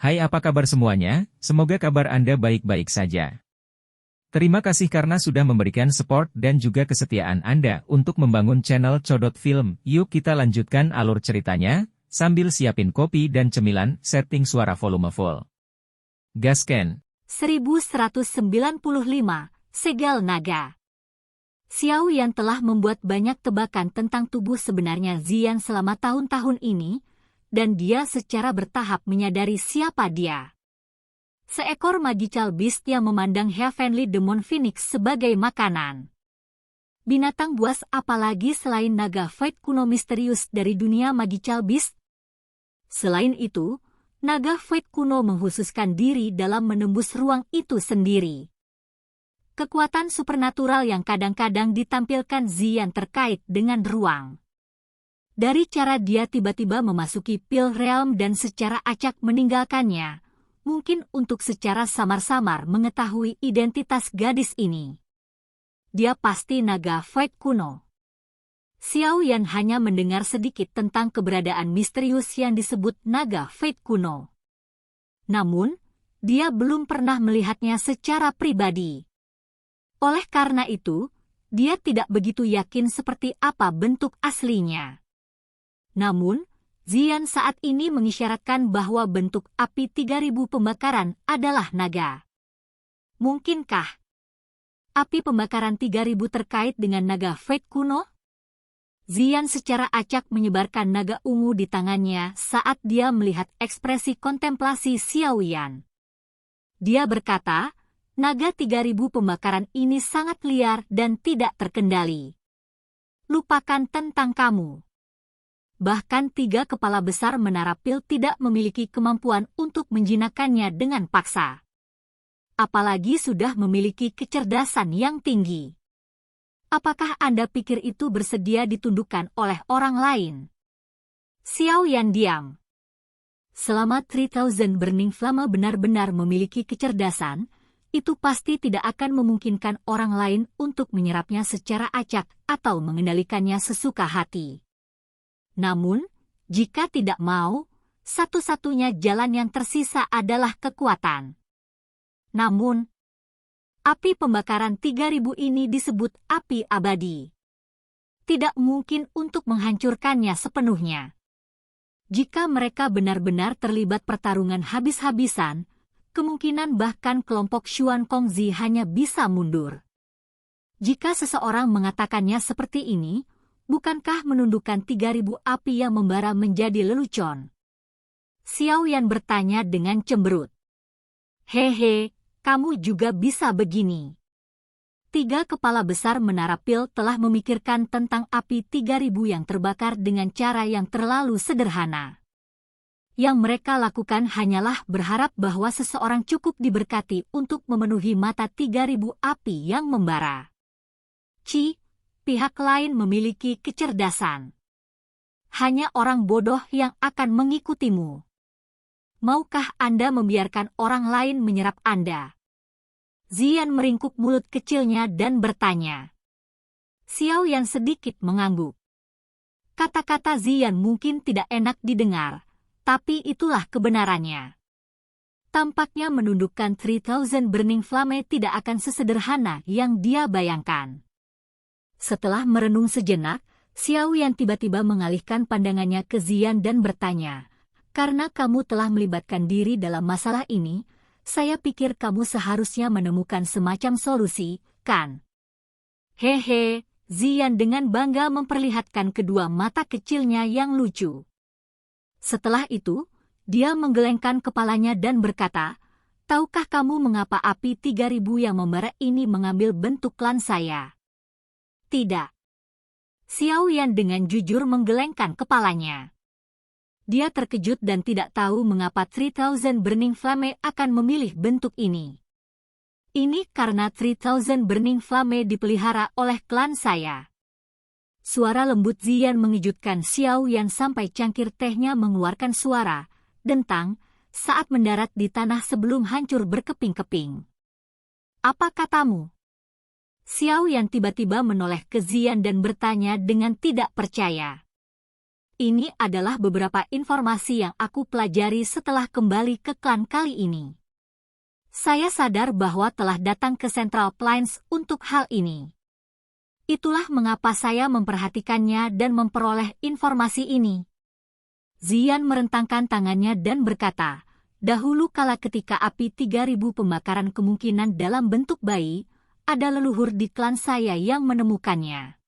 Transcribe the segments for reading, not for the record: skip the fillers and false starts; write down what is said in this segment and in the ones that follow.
Hai, apa kabar semuanya? Semoga kabar Anda baik-baik saja. Terima kasih karena sudah memberikan support dan juga kesetiaan Anda untuk membangun channel Codot Film. Yuk kita lanjutkan alur ceritanya, sambil siapin kopi dan cemilan, setting suara volume full. Gasken. 1195, Segel Naga. Xiao Yan telah membuat banyak tebakan tentang tubuh sebenarnya Ziyan selama tahun-tahun ini, dan dia secara bertahap menyadari siapa dia. Seekor magical beast yang memandang Heavenly Demon Phoenix sebagai makanan. Binatang buas apalagi selain naga Fate kuno misterius dari dunia magical beast? Selain itu, naga Fate kuno menghususkan diri dalam menembus ruang itu sendiri. Kekuatan supernatural yang kadang-kadang ditampilkan Ziyan terkait dengan ruang. Dari cara dia tiba-tiba memasuki Pil Realm dan secara acak meninggalkannya, mungkin untuk secara samar-samar mengetahui identitas gadis ini. Dia pasti naga Fate kuno. Xiao Yan hanya mendengar sedikit tentang keberadaan misterius yang disebut naga Fate kuno. Namun, dia belum pernah melihatnya secara pribadi. Oleh karena itu, dia tidak begitu yakin seperti apa bentuk aslinya. Namun, Ziyan saat ini mengisyaratkan bahwa bentuk api 3000 pembakaran adalah naga. Mungkinkah api pembakaran 3000 terkait dengan naga Fate kuno? Ziyan secara acak menyebarkan naga ungu di tangannya saat dia melihat ekspresi kontemplasi Xiao Yan. Dia berkata, naga 3000 pembakaran ini sangat liar dan tidak terkendali. Lupakan tentang kamu. Bahkan 3 kepala besar menara pil tidak memiliki kemampuan untuk menjinakkannya dengan paksa. Apalagi sudah memiliki kecerdasan yang tinggi. Apakah Anda pikir itu bersedia ditundukkan oleh orang lain? Xiao Yan diam. Selama 3000 Burning Flame benar-benar memiliki kecerdasan, itu pasti tidak akan memungkinkan orang lain untuk menyerapnya secara acak atau mengendalikannya sesuka hati. Namun, jika tidak mau, satu-satunya jalan yang tersisa adalah kekuatan. Namun, api pembakaran 3000 ini disebut api abadi. Tidak mungkin untuk menghancurkannya sepenuhnya. Jika mereka benar-benar terlibat pertarungan habis-habisan, kemungkinan bahkan kelompok Xuan Kongzi hanya bisa mundur. Jika seseorang mengatakannya seperti ini, bukankah menundukkan 3000 api yang membara menjadi lelucon? Xiao Yan bertanya dengan cemberut. Hehe, kamu juga bisa begini. 3 kepala besar menara pil telah memikirkan tentang api 3000 yang terbakar dengan cara yang terlalu sederhana. Yang mereka lakukan hanyalah berharap bahwa seseorang cukup diberkati untuk memenuhi mata 3000 api yang membara. Pihak lain memiliki kecerdasan. Hanya orang bodoh yang akan mengikutimu. Maukah Anda membiarkan orang lain menyerap Anda? Ziyan meringkuk mulut kecilnya dan bertanya. Xiao Yan sedikit mengangguk. Kata-kata Ziyan mungkin tidak enak didengar, tapi itulah kebenarannya. Tampaknya menundukkan 3000 Burning Flame tidak akan sesederhana yang dia bayangkan. Setelah merenung sejenak, Xiao Yan tiba-tiba mengalihkan pandangannya ke Ziyan dan bertanya, karena kamu telah melibatkan diri dalam masalah ini, saya pikir kamu seharusnya menemukan semacam solusi, kan? Hehe, Ziyan dengan bangga memperlihatkan kedua mata kecilnya yang lucu. Setelah itu, dia menggelengkan kepalanya dan berkata, tahukah kamu mengapa api 3000 yang membara ini mengambil bentuk klan saya? Tidak. Xiao Yan dengan jujur menggelengkan kepalanya. Dia terkejut dan tidak tahu mengapa 3000 Burning Flame akan memilih bentuk ini. Ini karena 3000 Burning Flame dipelihara oleh klan saya. Suara lembut Ziyan mengejutkan Xiao Yan sampai cangkir tehnya mengeluarkan suara dentang saat mendarat di tanah sebelum hancur berkeping-keping. Apa katamu? Xiao Yan tiba-tiba menoleh ke Ziyan dan bertanya dengan tidak percaya. Ini adalah beberapa informasi yang aku pelajari setelah kembali ke klan kali ini. Saya sadar bahwa telah datang ke Central Plains untuk hal ini. Itulah mengapa saya memperhatikannya dan memperoleh informasi ini. Zian merentangkan tangannya dan berkata, dahulu kala ketika api 3000 pembakaran kemungkinan dalam bentuk bayi, ada leluhur di klan saya yang menemukannya.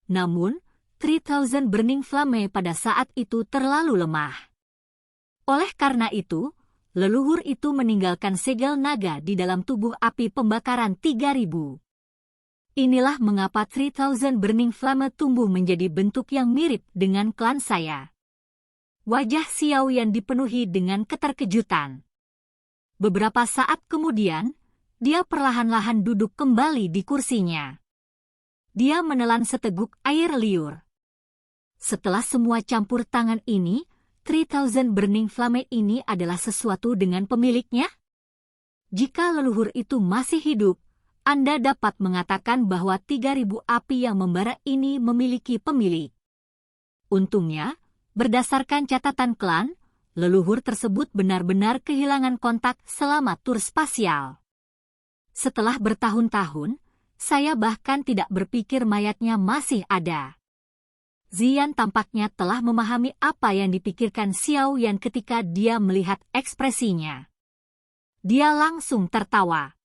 Namun, 3000 Burning Flame pada saat itu terlalu lemah. Oleh karena itu, leluhur itu meninggalkan segel naga di dalam tubuh api pembakaran 3000. Inilah mengapa 3000 Burning Flame tumbuh menjadi bentuk yang mirip dengan klan saya. Wajah Xiao Yan dipenuhi dengan keterkejutan. Beberapa saat kemudian, dia perlahan-lahan duduk kembali di kursinya. Dia menelan seteguk air liur. Setelah semua campur tangan ini, 3000 Burning Flame ini adalah sesuatu dengan pemiliknya? Jika leluhur itu masih hidup, Anda dapat mengatakan bahwa 3000 api yang membara ini memiliki pemilik. Untungnya, berdasarkan catatan klan, leluhur tersebut benar-benar kehilangan kontak selama tur spasial. Setelah bertahun-tahun, saya bahkan tidak berpikir mayatnya masih ada. Zian tampaknya telah memahami apa yang dipikirkan Xiao Yan ketika dia melihat ekspresinya. Dia langsung tertawa.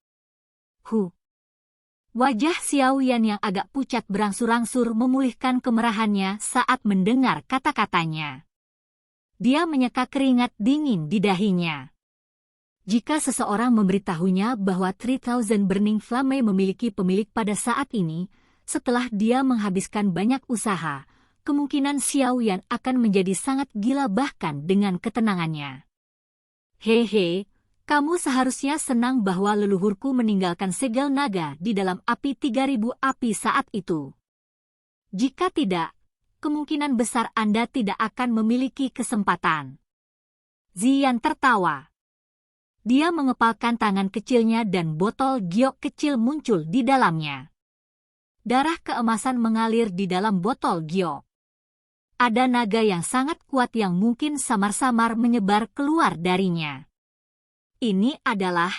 Wajah Xiao Yan yang agak pucat berangsur-angsur memulihkan kemerahannya saat mendengar kata-katanya. Dia menyeka keringat dingin di dahinya. Jika seseorang memberitahunya bahwa 3000 Burning Flame memiliki pemilik pada saat ini, setelah dia menghabiskan banyak usaha, kemungkinan Xiao Yan akan menjadi sangat gila bahkan dengan ketenangannya. Hehe, kamu seharusnya senang bahwa leluhurku meninggalkan segel naga di dalam api 3000 api saat itu. Jika tidak, kemungkinan besar Anda tidak akan memiliki kesempatan. Zian tertawa. Dia mengepalkan tangan kecilnya dan botol giok kecil muncul di dalamnya. Darah keemasan mengalir di dalam botol giok. Ada naga yang sangat kuat yang mungkin samar-samar menyebar keluar darinya. Ini adalah...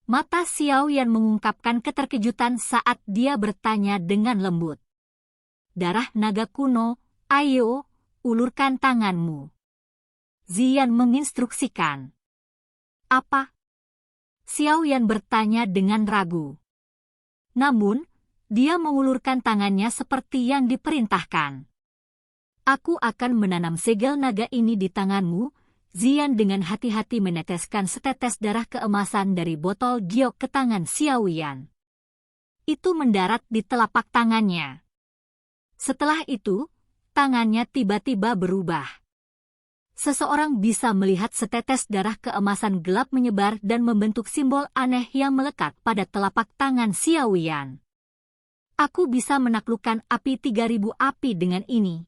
Mata Xiao Yan mengungkapkan keterkejutan saat dia bertanya dengan lembut. Darah naga kuno, ayo, ulurkan tanganmu. Zian menginstruksikan. Apa? Xiao Yan bertanya dengan ragu. Namun, dia mengulurkan tangannya seperti yang diperintahkan. Aku akan menanam segel naga ini di tanganmu. Zian dengan hati-hati meneteskan setetes darah keemasan dari botol giok ke tangan Xiao Yan. Itu mendarat di telapak tangannya. Setelah itu, tangannya tiba-tiba berubah. Seseorang bisa melihat setetes darah keemasan gelap menyebar dan membentuk simbol aneh yang melekat pada telapak tangan Xiao Yan. Aku bisa menaklukkan api 3000 api dengan ini.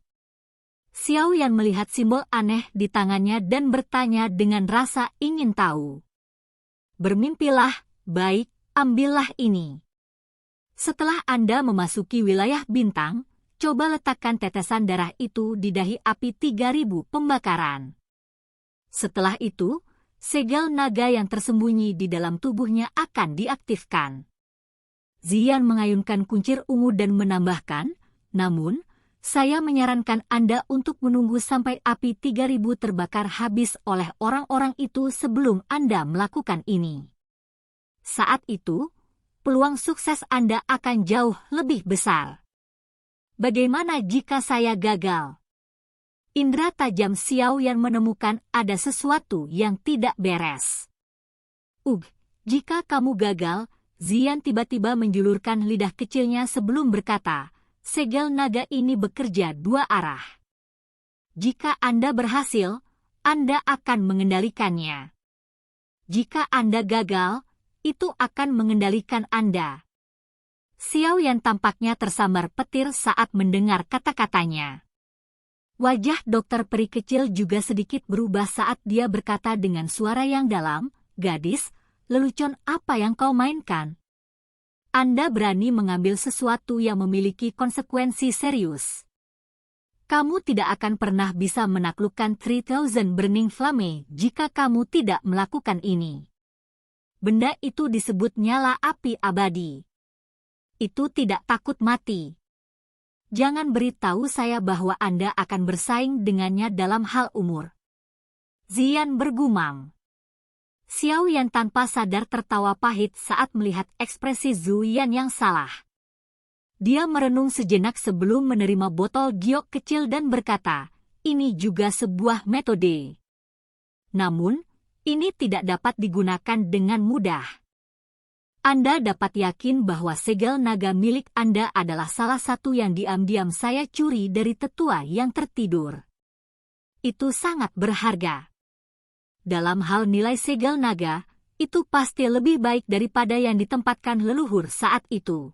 Xiao Yan melihat simbol aneh di tangannya dan bertanya dengan rasa ingin tahu. Bermimpilah, baik, ambillah ini. Setelah Anda memasuki wilayah bintang, coba letakkan tetesan darah itu di dahi api 3000 pembakaran. Setelah itu, segel naga yang tersembunyi di dalam tubuhnya akan diaktifkan. Zian mengayunkan kuncir ungu dan menambahkan, namun, saya menyarankan Anda untuk menunggu sampai api 3000 terbakar habis oleh orang-orang itu sebelum Anda melakukan ini. Saat itu, peluang sukses Anda akan jauh lebih besar. Bagaimana jika saya gagal? Indra tajam Xiao Yan menemukan ada sesuatu yang tidak beres. Jika kamu gagal, Zian tiba-tiba menjulurkan lidah kecilnya sebelum berkata, segel naga ini bekerja dua arah. Jika Anda berhasil, Anda akan mengendalikannya. Jika Anda gagal, itu akan mengendalikan Anda. Xiao Yan tampaknya tersambar petir saat mendengar kata-katanya. Wajah dokter peri kecil juga sedikit berubah saat dia berkata dengan suara yang dalam, gadis, lelucon apa yang kau mainkan? Anda berani mengambil sesuatu yang memiliki konsekuensi serius. Kamu tidak akan pernah bisa menaklukkan 3000 Burning Flame jika kamu tidak melakukan ini. Benda itu disebut nyala api abadi. Itu tidak takut mati. Jangan beritahu saya bahwa Anda akan bersaing dengannya dalam hal umur. Ziyan bergumam. Xiao Yan tanpa sadar tertawa pahit saat melihat ekspresi Zhu Yan yang salah. Dia merenung sejenak sebelum menerima botol giok kecil dan berkata, ini juga sebuah metode. Namun, ini tidak dapat digunakan dengan mudah. Anda dapat yakin bahwa segel naga milik Anda adalah salah satu yang diam-diam saya curi dari tetua yang tertidur. Itu sangat berharga. Dalam hal nilai segel naga, itu pasti lebih baik daripada yang ditempatkan leluhur saat itu.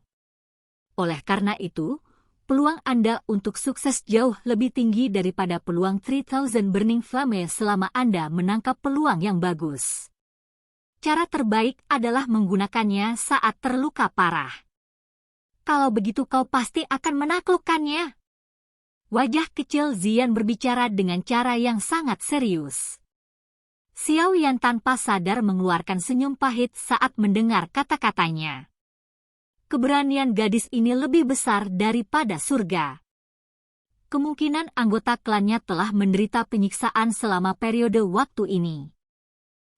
Oleh karena itu, peluang Anda untuk sukses jauh lebih tinggi daripada peluang 3000 Burning Flame selama Anda menangkap peluang yang bagus. Cara terbaik adalah menggunakannya saat terluka parah. Kalau begitu kau pasti akan menaklukkannya. Wajah kecil Ziyan berbicara dengan cara yang sangat serius. Xiao Yan tanpa sadar mengeluarkan senyum pahit saat mendengar kata-katanya. Keberanian gadis ini lebih besar daripada surga. Kemungkinan anggota klannya telah menderita penyiksaan selama periode waktu ini.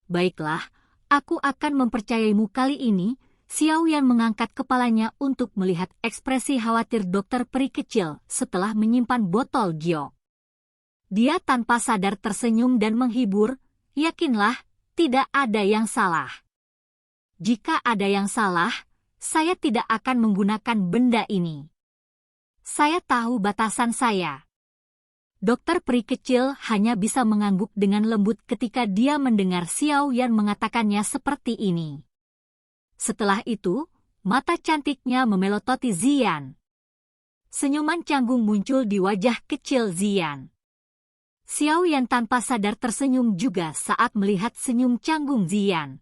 Baiklah, aku akan mempercayaimu kali ini. Xiao Yan mengangkat kepalanya untuk melihat ekspresi khawatir dokter peri kecil setelah menyimpan botol giok. Dia tanpa sadar tersenyum dan menghibur, yakinlah, tidak ada yang salah. Jika ada yang salah, saya tidak akan menggunakan benda ini. Saya tahu batasan saya. Dokter peri kecil hanya bisa mengangguk dengan lembut ketika dia mendengar Xiao Yan mengatakannya seperti ini. Setelah itu, mata cantiknya memelototi Ziyan. Senyuman canggung muncul di wajah kecil Ziyan. Xiao Yan tanpa sadar tersenyum juga saat melihat senyum canggung Ziyan.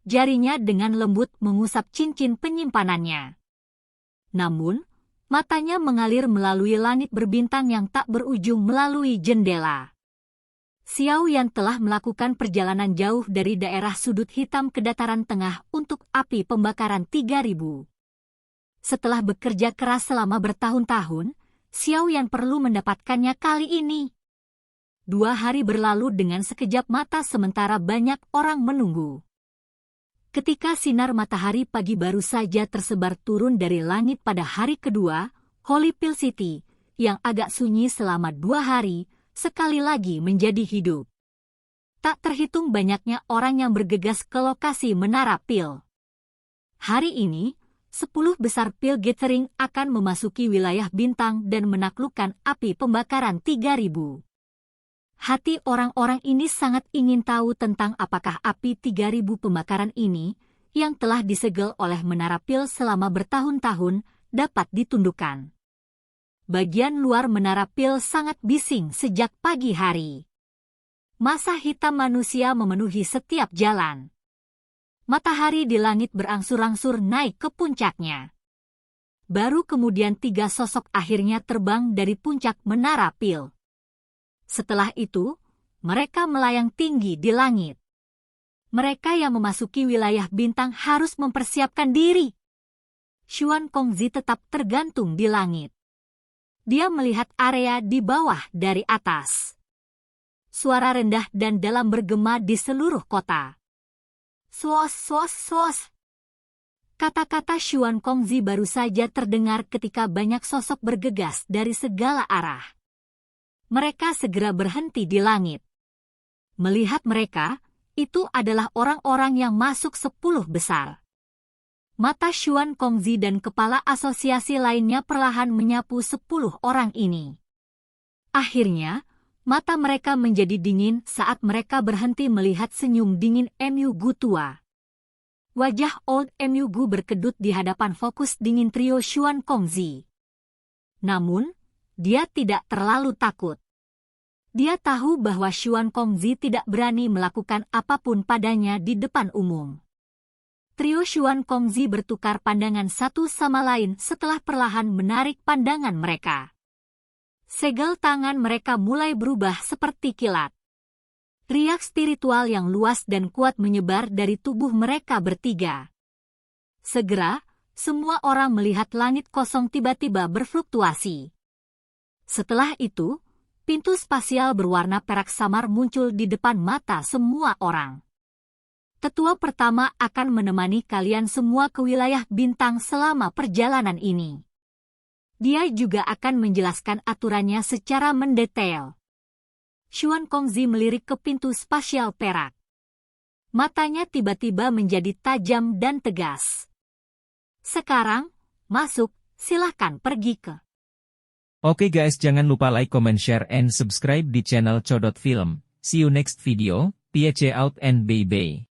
Jarinya dengan lembut mengusap cincin penyimpanannya. Namun, matanya mengalir melalui langit berbintang yang tak berujung melalui jendela. Xiao Yan telah melakukan perjalanan jauh dari daerah sudut hitam ke dataran tengah untuk api pembakaran 3000. Setelah bekerja keras selama bertahun-tahun, Xiao Yan perlu mendapatkannya kali ini. 2 hari berlalu dengan sekejap mata sementara banyak orang menunggu. Ketika sinar matahari pagi baru saja tersebar turun dari langit pada hari kedua, Holy Pill City, yang agak sunyi selama 2 hari, sekali lagi menjadi hidup. Tak terhitung banyaknya orang yang bergegas ke lokasi menara pil. Hari ini, 10 besar pil gathering akan memasuki wilayah bintang dan menaklukkan api pembakaran 3000. Hati orang-orang ini sangat ingin tahu tentang apakah api 3000 pembakaran ini, yang telah disegel oleh menara pil selama bertahun-tahun, dapat ditundukkan. Bagian luar menara pil sangat bising sejak pagi hari. Massa hitam manusia memenuhi setiap jalan. Matahari di langit berangsur-angsur naik ke puncaknya. Baru kemudian 3 sosok akhirnya terbang dari puncak menara pil. Setelah itu, mereka melayang tinggi di langit. Mereka yang memasuki wilayah bintang harus mempersiapkan diri. Xuan Kongzi tetap tergantung di langit. Dia melihat area di bawah dari atas. Suara rendah dan dalam bergema di seluruh kota. Sos, sos, sos. Kata-kata Xuan Kongzi baru saja terdengar ketika banyak sosok bergegas dari segala arah. Mereka segera berhenti di langit. Melihat mereka, itu adalah orang-orang yang masuk 10 besar. Mata Xuan Kongzi dan kepala asosiasi lainnya perlahan menyapu 10 orang ini. Akhirnya, mata mereka menjadi dingin saat mereka berhenti melihat senyum dingin Mu Gu tua. Wajah Old Mu Gu berkedut di hadapan fokus dingin trio Xuan Kongzi. Namun, dia tidak terlalu takut. Dia tahu bahwa Xuan Kongzi tidak berani melakukan apapun padanya di depan umum. Trio Xuan Kongzi bertukar pandangan satu sama lain setelah perlahan menarik pandangan mereka. Segel tangan mereka mulai berubah seperti kilat. Riak spiritual yang luas dan kuat menyebar dari tubuh mereka bertiga. Segera, semua orang melihat langit kosong tiba-tiba berfluktuasi. Setelah itu, pintu spasial berwarna perak samar muncul di depan mata semua orang. Tetua pertama akan menemani kalian semua ke wilayah bintang selama perjalanan ini. Dia juga akan menjelaskan aturannya secara mendetail. Xuan Kongzi melirik ke pintu spasial perak. Matanya tiba-tiba menjadi tajam dan tegas. Sekarang, masuk, silahkan pergi ke. Oke guys, jangan lupa like, comment, share, and subscribe di channel Codot Film. See you next video, peace out and bye-bye.